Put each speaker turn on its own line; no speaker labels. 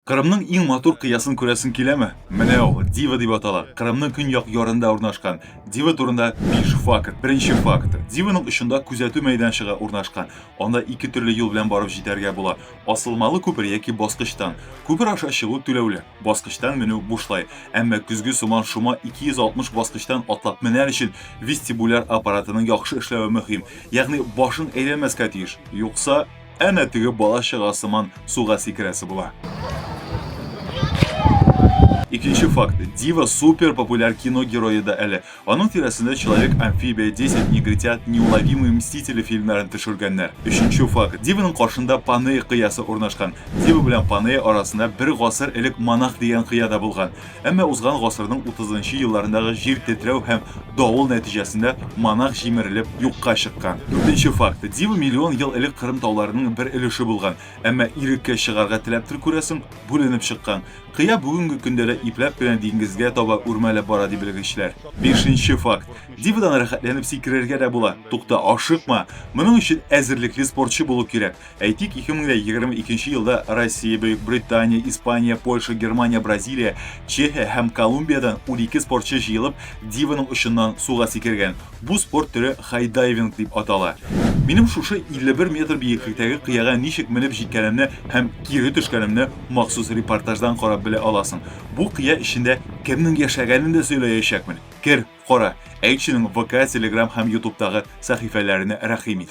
Qrimning eng motor qiyasin ko'rasin kelami? Mana u Diva deb ataladi. Qrimning kunyoq yorida o'rnashgan. Diva turida 5 fakt. Birinchi fakt. Divaning ishida kuzatuv maydonchig'i o'rnashgan. Onda ikki turli yo'l bilan borib yetarga bo'ladi. Osilmali ko'pir yoki bosqichdan. Ko'pir aşağı shiqib to'lovli. Bosqichdan meni bo'shlay. Ammo kuzgi sumon shuma 260 bosqichdan otlab minar uchun vestibulyar apparatining yaxshi ishlashi muhim. Ya'ni boshing aylanmasga tiyish. Yo'qsa ana tigi bola shig'asiman suvga sekrasi bo'ladi. İkinci fakt. Diva super популяр кино герои da eli. Onun tirasında Человек Амфибия 10 Негритят Неуловимые Мстители filmlerini düşürgenler. Üçüncü fakt. Diva'nın qarşında Panay qiyası ornaşqan. Diva bilan Panay arasında bir qasır elik Manaq degan qiyada bo'lgan. Ammo uzgan qasırның 30-cı yıllarındağı jir tetrəv hem davul nəticəsində Manaq jimirilib yoxqa çıqqan. Dördüncü fakt. Diva milyon yıl elik Qrim tağlarının bir ilişi bo'lgan. Ammo irikka shigarga tilabtir ko'rasin, bo'linib chiqqan. Qiya bugungi kundada iplab bilan dengizga toba urmalab boradi bilg'ichlar. 5-chi fakt. Divadan rahatlanib sekrarga da bo'la. To'xta, oshiqma. Buning uchun azirlikli sportchi bo'lib kerak. Aytik 2022-yilda Rossiya, Buyuk Britaniya, Ispaniya, Polsha, Germaniya, Braziliya, Chexiya ham Kolumbiyadan 12 sportchi yig'ilib Divaning uchidan suvga sekrgan. Bu sport turi high diving deb ataladi. Benim şuşa 51 metr biyiqlikdagi qiyaga nishik minib jetganimni ham geri tushganimni maxsus reportajdan qarab bila olasin. Bu qiya ishida kimning yashaganini da söyleyecekman. Kir, qora. Aytchining VK, Telegram ham YouTube'dagi sahifalarini rahim et.